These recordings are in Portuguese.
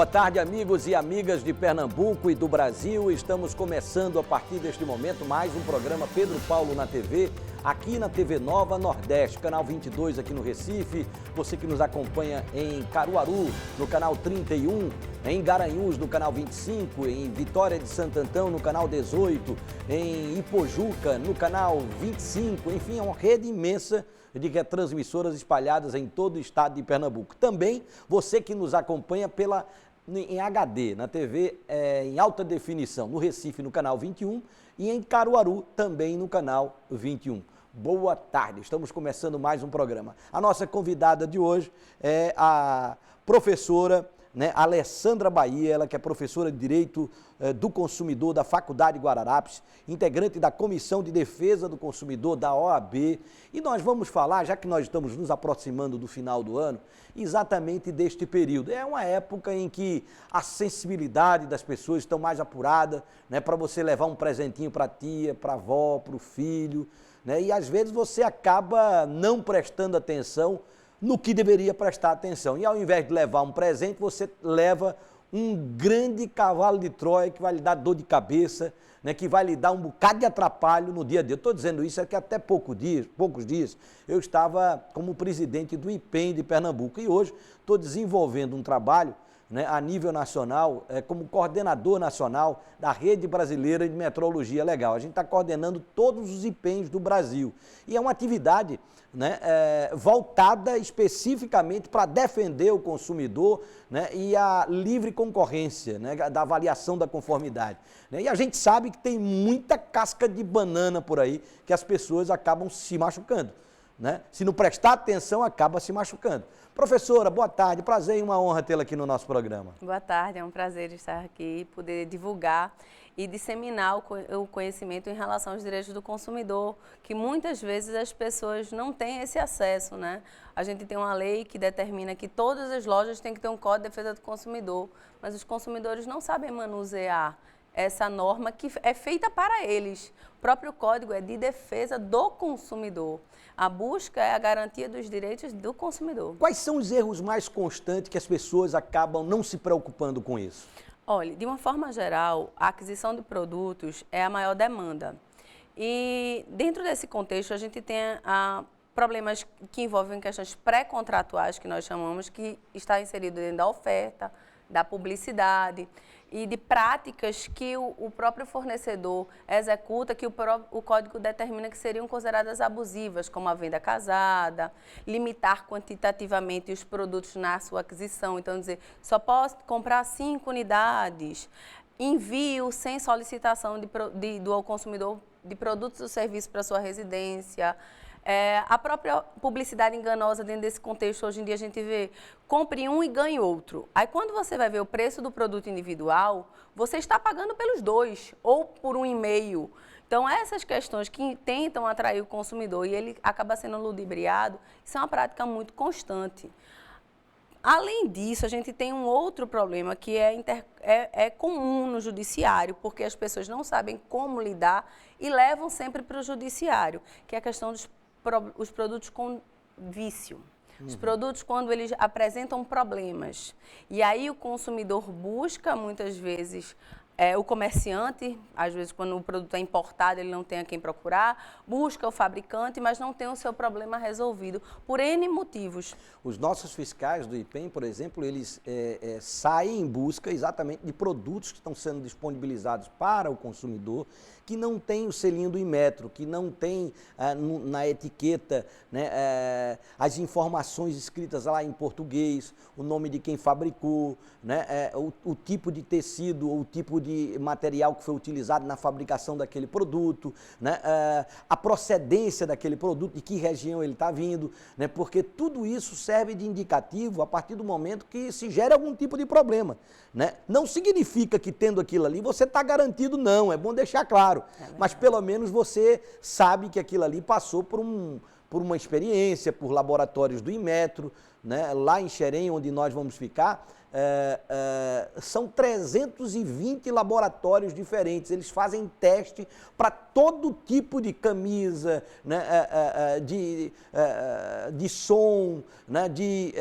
Boa tarde, amigos e amigas de Pernambuco e do Brasil. Estamos começando a partir deste momento mais um programa Pedro Paulo na TV, aqui na TV Nova Nordeste, canal 22 aqui no Recife. Você que nos acompanha em Caruaru, no canal 31, em Garanhuns, no canal 25, em Vitória de Santo Antão, no canal 18, em Ipojuca, no canal 25, enfim, é uma rede imensa de retransmissoras espalhadas em todo o estado de Pernambuco. Também você que nos acompanha em HD, na TV em alta definição, no Recife, no canal 21 e em Caruaru, também no canal 21. Boa tarde, estamos começando mais um programa. A nossa convidada de hoje é a professora Alessandra Bahia, ela que é professora de Direito do Consumidor da Faculdade Guararapes, integrante da Comissão de Defesa do Consumidor da OAB. E nós vamos falar, já que nós estamos nos aproximando do final do ano, exatamente deste período. É uma época em que a sensibilidade das pessoas estão mais apurada, para você levar um presentinho para a tia, para a avó, para o filho, e às vezes você acaba não prestando atenção no que deveria prestar atenção. E ao invés de levar um presente, você leva um grande cavalo de Troia que vai lhe dar dor de cabeça, que vai lhe dar um bocado de atrapalho no dia a dia. Estou dizendo isso que até poucos dias eu estava como presidente do IPEM de Pernambuco e hoje estou desenvolvendo um trabalho a nível nacional, como coordenador nacional da Rede Brasileira de Metrologia Legal. A gente está coordenando todos os IPEMs do Brasil. E é uma atividade voltada especificamente para defender o consumidor e a livre concorrência da avaliação da conformidade. E a gente sabe que tem muita casca de banana por aí que as pessoas acabam se machucando. Se não prestar atenção, acaba se machucando. Professora, boa tarde, prazer e uma honra tê-la aqui no nosso programa. Boa tarde, é um prazer estar aqui, poder divulgar e disseminar o conhecimento em relação aos direitos do consumidor, que muitas vezes as pessoas não têm esse acesso, A gente tem uma lei que determina que todas as lojas têm que ter um Código de Defesa do Consumidor, mas os consumidores não sabem manusear essa norma que é feita para eles. O próprio código é de defesa do consumidor. A busca é a garantia dos direitos do consumidor. Quais são os erros mais constantes que as pessoas acabam não se preocupando com isso? Olha, de uma forma geral, a aquisição de produtos é a maior demanda. E dentro desse contexto, a gente tem problemas que envolvem questões pré-contratuais, que nós chamamos, que está inserido dentro da oferta, da publicidade e de práticas que o próprio fornecedor executa, que o código determina que seriam consideradas abusivas, como a venda casada, limitar quantitativamente os produtos na sua aquisição, então dizer, só posso comprar 5 unidades, envio sem solicitação do consumidor de produtos ou serviços para sua residência. A própria publicidade enganosa dentro desse contexto, hoje em dia a gente vê, compre um e ganhe outro. Aí quando você vai ver o preço do produto individual, você está pagando pelos dois, ou por 1,5. Então essas questões que tentam atrair o consumidor e ele acaba sendo ludibriado, isso é uma prática muito constante. Além disso, a gente tem um outro problema que é comum no judiciário, porque as pessoas não sabem como lidar e levam sempre para o judiciário, que é a questão dos produtos com vício. Os produtos quando eles apresentam problemas. E aí o consumidor busca muitas vezes o comerciante, às vezes quando o produto é importado ele não tem a quem procurar, busca o fabricante, mas não tem o seu problema resolvido por N motivos. Os nossos fiscais do IPEM, por exemplo, eles saem em busca exatamente de produtos que estão sendo disponibilizados para o consumidor, que não tem o selinho do Inmetro, que não tem na etiqueta as informações escritas lá em português, o nome de quem fabricou, o tipo de tecido ou o tipo de material que foi utilizado na fabricação daquele produto, a procedência daquele produto, de que região ele está vindo, porque tudo isso serve de indicativo a partir do momento que se gera algum tipo de problema. Não significa que tendo aquilo ali você está garantido, não, é bom deixar claro, mas pelo menos você sabe que aquilo ali passou por uma experiência, por laboratórios do Inmetro, né, lá em Xerém, onde nós vamos ficar, são 320 laboratórios diferentes. Eles fazem teste para todo tipo de camisa, né, de som, né, de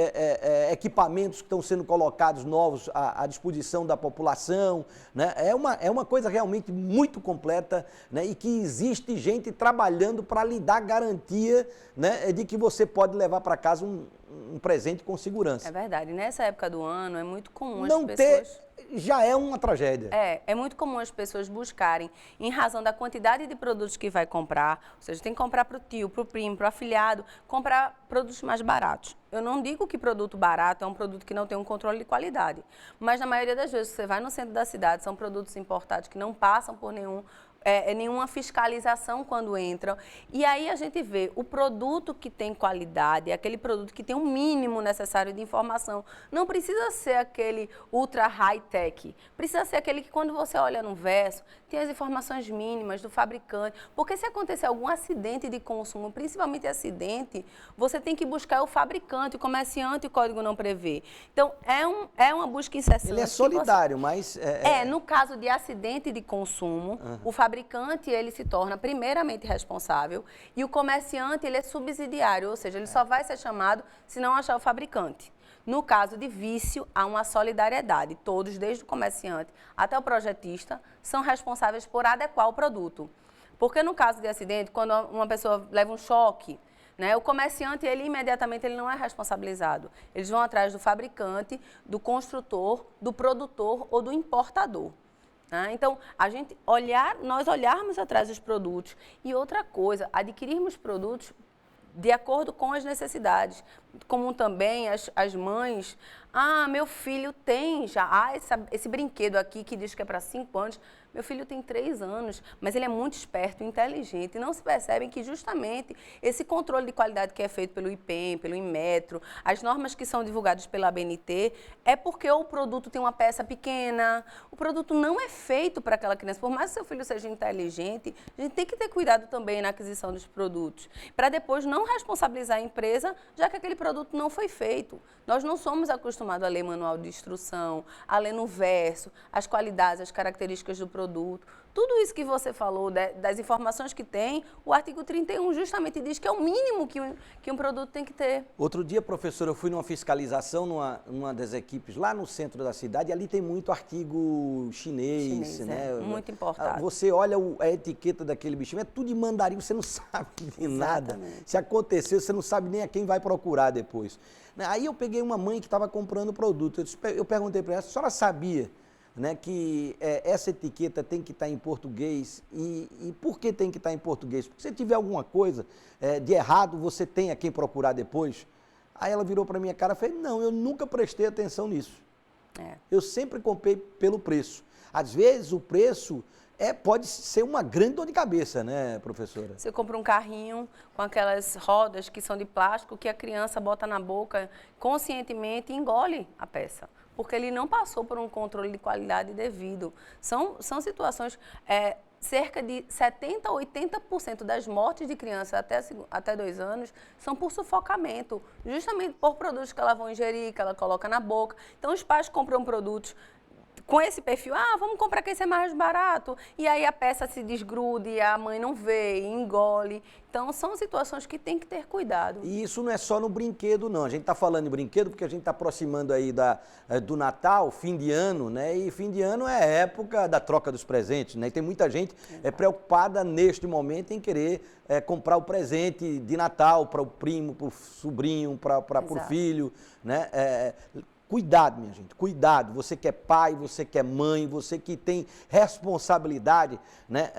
equipamentos que estão sendo colocados novos à disposição da população. Né? É uma coisa realmente muito completa, né, e que existe gente trabalhando para lhe dar garantia, né, de que você pode levar para casa um presente com segurança. É verdade. Nessa época do ano é muito comum Não as pessoas... já é uma tragédia. É muito comum as pessoas buscarem, em razão da quantidade de produtos que vai comprar, ou seja, tem que comprar para o tio, para o primo, para o afilhado, comprar produtos mais baratos. Eu não digo que produto barato é um produto que não tem um controle de qualidade, mas na maioria das vezes você vai no centro da cidade, são produtos importados que não passam por nenhuma fiscalização quando entram. E aí a gente vê o produto que tem qualidade, aquele produto que tem um mínimo necessário de informação. Não precisa ser aquele ultra high-tech, precisa ser aquele que quando você olha no verso, tem as informações mínimas do fabricante. Porque se acontecer algum acidente de consumo, principalmente acidente, você tem que buscar o fabricante, o comerciante, o código não prevê. Então, é uma busca incessante. Ele é solidário, mas... no caso de acidente de consumo, o fabricante, ele se torna primeiramente responsável e o comerciante, ele é subsidiário, ou seja, ele só vai ser chamado se não achar o fabricante. No caso de vício, há uma solidariedade. Todos, desde o comerciante até o projetista, são responsáveis por adequar o produto. Porque no caso de acidente, quando uma pessoa leva um choque, né, o comerciante, ele imediatamente ele não é responsabilizado. Eles vão atrás do fabricante, do construtor, do produtor ou do importador. Então, nós olharmos atrás dos produtos e outra coisa, adquirirmos produtos de acordo com as necessidades, como também as mães, meu filho tem já, esse brinquedo aqui que diz que é para 5 anos, meu filho tem 3 anos, mas ele é muito esperto, inteligente, e não se percebem que justamente esse controle de qualidade que é feito pelo IPEM, pelo Inmetro, as normas que são divulgadas pela ABNT, é porque o produto tem uma peça pequena, o produto não é feito para aquela criança, por mais que seu filho seja inteligente, a gente tem que ter cuidado também na aquisição dos produtos, para depois não responsabilizar a empresa, já que aquele produto não foi feito. Nós não somos acostumados a ler manual de instrução, a ler no verso, as qualidades, as características do produto. Tudo isso que você falou, das informações que tem, o artigo 31 justamente diz que é o mínimo que um produto tem que ter. Outro dia, professora, eu fui numa fiscalização numa das equipes lá no centro da cidade, e ali tem muito artigo chinês, né? Muito importado. Você olha a etiqueta daquele bichinho, é tudo de mandarim, você não sabe de nada. Se acontecer, você não sabe nem a quem vai procurar depois. Aí eu peguei uma mãe que estava comprando produto, eu perguntei para ela, a senhora sabia, né, que essa etiqueta tem que estar em português e por que tem que estar em português? Porque se tiver alguma coisa de errado, você tem a quem procurar depois. Aí ela virou para minha cara e falou, não, eu nunca prestei atenção nisso. Eu sempre comprei pelo preço. Às vezes o preço pode ser uma grande dor de cabeça, né, professora? Você compra um carrinho com aquelas rodas que são de plástico que a criança bota na boca conscientemente e engole a peça, porque ele não passou por um controle de qualidade devido. São situações, cerca de 70% a 80% das mortes de crianças até 2 anos são por sufocamento, justamente por produtos que ela vai ingerir, que ela coloca na boca. Então, os pais compram produtos com esse perfil, vamos comprar que esse é mais barato, e aí a peça se desgrude, a mãe não vê, engole. Então, são situações que tem que ter cuidado. E isso não é só no brinquedo, não. A gente está falando de brinquedo porque a gente está aproximando aí do Natal, fim de ano, né? E fim de ano é a época da troca dos presentes, né? E tem muita gente preocupada neste momento em querer comprar o presente de Natal para o primo, para o sobrinho, para o filho, né? Cuidado, minha gente, cuidado. Você que é pai, você que é mãe, você que tem responsabilidade, né?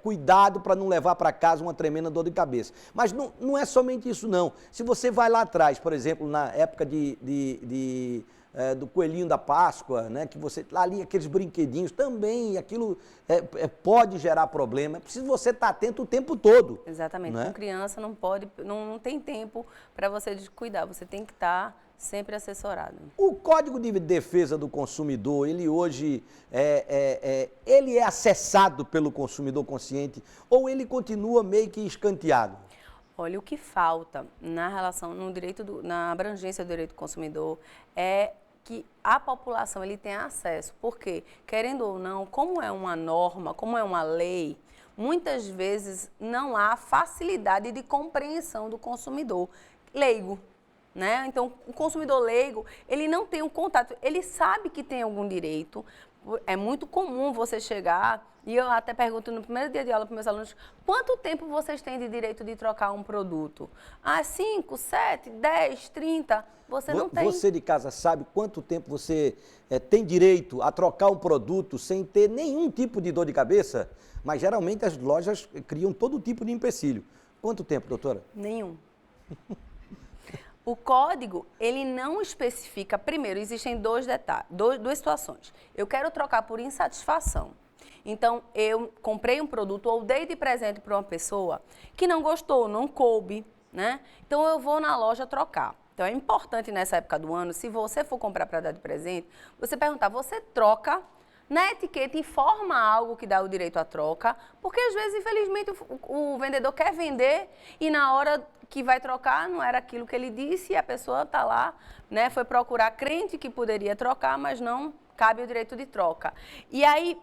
Cuidado para não levar para casa uma tremenda dor de cabeça. Mas não é somente isso, não. Se você vai lá atrás, por exemplo, na época do coelhinho da Páscoa, né? Que você ali aqueles brinquedinhos também, aquilo pode gerar problema. É preciso você estar atento o tempo todo. Exatamente. Né? Com criança não tem tempo para você descuidar. Você tem que estar sempre assessorado. O Código de Defesa do Consumidor, ele hoje ele é acessado pelo consumidor consciente ou ele continua meio que escanteado? Olha, o que falta na relação, na abrangência do direito do consumidor é que a população ele tenha acesso. Porque, querendo ou não, como é uma norma, como é uma lei, muitas vezes não há facilidade de compreensão do consumidor leigo, né? Então, o consumidor leigo, ele não tem um contato, ele sabe que tem algum direito. É muito comum você chegar, e eu até pergunto no primeiro dia de aula para meus alunos, quanto tempo vocês têm de direito de trocar um produto? 5, 7, 10, 30, você não tem. Você de casa sabe quanto tempo você tem direito a trocar um produto sem ter nenhum tipo de dor de cabeça? Mas geralmente as lojas criam todo tipo de empecilho. Quanto tempo, doutora? Nenhum. O código, ele não especifica, primeiro, existem duas situações. Eu quero trocar por insatisfação. Então, eu comprei um produto ou dei de presente para uma pessoa que não gostou, não coube, né? Então, eu vou na loja trocar. Então, é importante nessa época do ano, se você for comprar para dar de presente, você perguntar, você troca? Na etiqueta informa algo que dá o direito à troca, porque às vezes, infelizmente, o vendedor quer vender e na hora que vai trocar não era aquilo que ele disse e a pessoa está lá, né, foi procurar crente que poderia trocar, mas não cabe o direito de troca. E aí,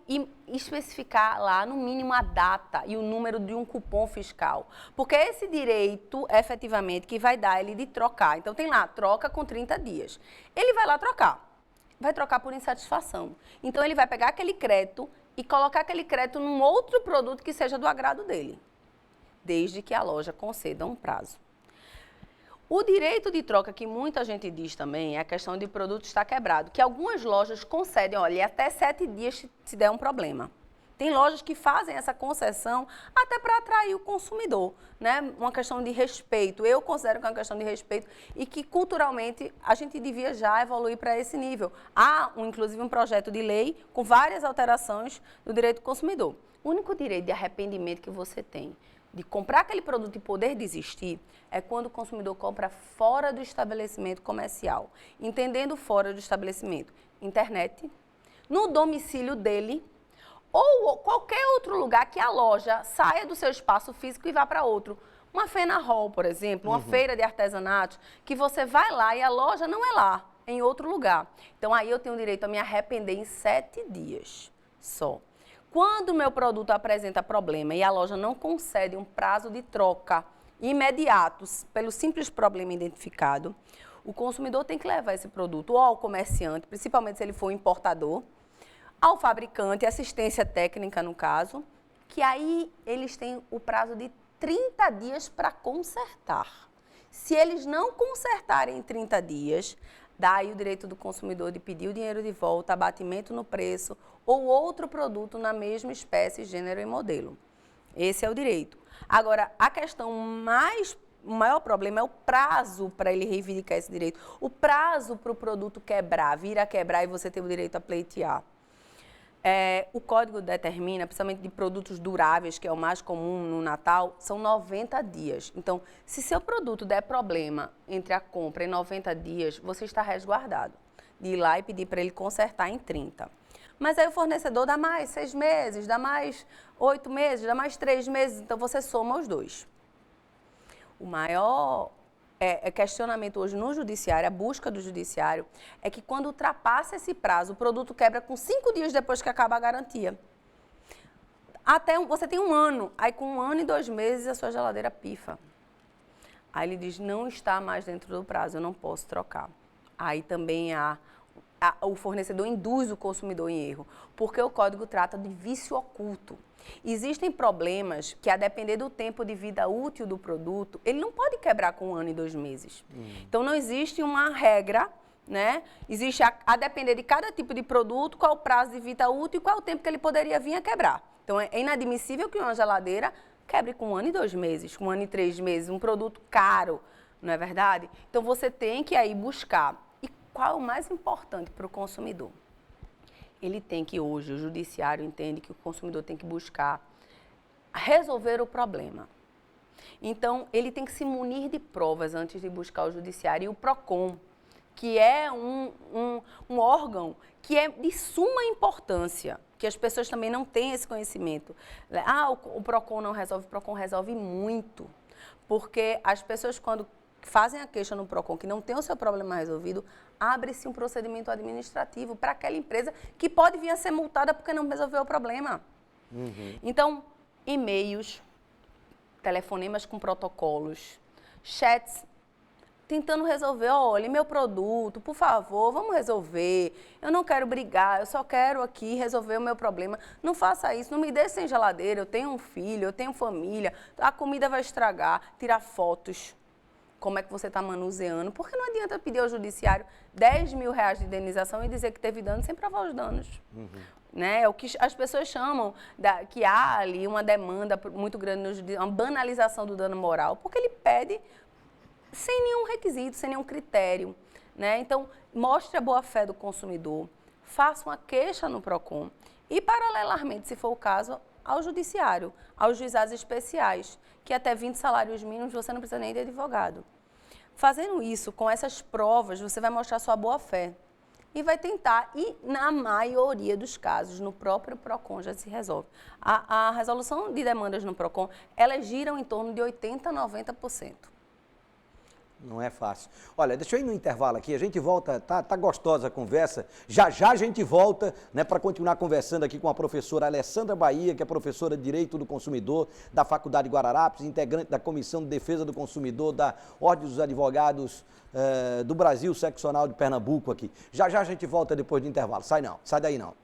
especificar lá, no mínimo, a data e o número de um cupom fiscal. Porque é esse direito, efetivamente, que vai dar ele de trocar. Então, tem lá, troca com 30 dias. Ele vai lá trocar. Vai trocar por insatisfação. Então, ele vai pegar aquele crédito e colocar aquele crédito num outro produto que seja do agrado dele, desde que a loja conceda um prazo. O direito de troca, que muita gente diz também, é a questão de produto estar quebrado, que algumas lojas concedem, olha, até 7 dias se der um problema. Tem lojas que fazem essa concessão até para atrair o consumidor, né? Uma questão de respeito. Eu considero que é uma questão de respeito e que, culturalmente, a gente devia já evoluir para esse nível. Há, inclusive, um projeto de lei com várias alterações do direito do consumidor. O único direito de arrependimento que você tem de comprar aquele produto e poder desistir é quando o consumidor compra fora do estabelecimento comercial. Entendendo fora do estabelecimento, internet, no domicílio dele, ou qualquer outro lugar que a loja saia do seu espaço físico e vá para outro. Uma Fena Hall, por exemplo, uma feira de artesanatos, que você vai lá e a loja não é lá, é em outro lugar. Então, aí eu tenho direito a me arrepender em 7 dias só. Quando o meu produto apresenta problema e a loja não concede um prazo de troca imediato pelo simples problema identificado, o consumidor tem que levar esse produto ou ao comerciante, principalmente se ele for importador, ao fabricante, assistência técnica no caso, que aí eles têm o prazo de 30 dias para consertar. Se eles não consertarem em 30 dias, dá aí o direito do consumidor de pedir o dinheiro de volta, abatimento no preço ou outro produto na mesma espécie, gênero e modelo. Esse é o direito. Agora, a questão o maior problema é o prazo para ele reivindicar esse direito. O prazo para o produto quebrar, vir a quebrar e você ter o direito a pleitear. O código determina, principalmente de produtos duráveis, que é o mais comum no Natal, são 90 dias. Então, se seu produto der problema entre a compra e 90 dias, você está resguardado de ir lá e pedir para ele consertar em 30. Mas aí o fornecedor dá mais 6 meses, dá mais 8 meses, dá mais 3 meses, então você soma os dois. O maior questionamento hoje no judiciário, a busca do judiciário, é que quando ultrapassa esse prazo, o produto quebra com 5 dias depois que acaba a garantia. Você tem 1 ano, aí com 1 ano e 2 meses a sua geladeira pifa. Aí ele diz, não está mais dentro do prazo, eu não posso trocar. Aí também o fornecedor induz o consumidor em erro, porque o código trata de vício oculto. Existem problemas que, a depender do tempo de vida útil do produto, ele não pode quebrar com 1 ano e 2 meses. Então, não existe uma regra, né? Existe, a depender de cada tipo de produto, qual o prazo de vida útil e qual o tempo que ele poderia vir a quebrar. Então, é inadmissível que uma geladeira quebre com 1 ano e 2 meses, com 1 ano e 3 meses, um produto caro, não é verdade? Então, você tem que aí buscar. E qual é o mais importante para o consumidor? Ele tem que, hoje, o judiciário entende que o consumidor tem que buscar resolver o problema. Então, ele tem que se munir de provas antes de buscar o judiciário. E o PROCON, que é um órgão que é de suma importância, que as pessoas também não têm esse conhecimento. O PROCON não resolve, o PROCON resolve muito. Porque as pessoas, quando fazem a queixa no PROCON, que não tem o seu problema resolvido, abre-se um procedimento administrativo para aquela empresa que pode vir a ser multada porque não resolveu o problema. Então, e-mails, telefonemas com protocolos, chats, tentando resolver, olha, meu produto, por favor, vamos resolver. Eu não quero brigar, eu só quero aqui resolver o meu problema. Não faça isso, não me deixe sem geladeira, eu tenho um filho, eu tenho família, a comida vai estragar, tirar fotos. Como é que você está manuseando? Porque não adianta pedir ao judiciário 10 mil reais de indenização e dizer que teve dano sem provar os danos. Né? É o que as pessoas chamam, que há ali uma demanda muito grande no judiciário, uma banalização do dano moral, porque ele pede sem nenhum requisito, sem nenhum critério. Né? Então, mostre a boa-fé do consumidor, faça uma queixa no PROCON e, paralelamente, se for o caso, ao judiciário, aos juizados especiais, que até 20 salários mínimos você não precisa nem de advogado. Fazendo isso, com essas provas, você vai mostrar sua boa-fé e vai tentar, e na maioria dos casos, no próprio PROCON já se resolve. A resolução de demandas no PROCON, elas giram em torno de 80% a 90%. Não é fácil. Olha, deixa eu ir no intervalo aqui, a gente volta, tá gostosa a conversa, já a gente volta, né, para continuar conversando aqui com a professora Alessandra Bahia, que é professora de Direito do Consumidor da Faculdade Guararapes, integrante da Comissão de Defesa do Consumidor da Ordem dos Advogados do Brasil Seccional de Pernambuco aqui. Já a gente volta depois do intervalo, sai daí não.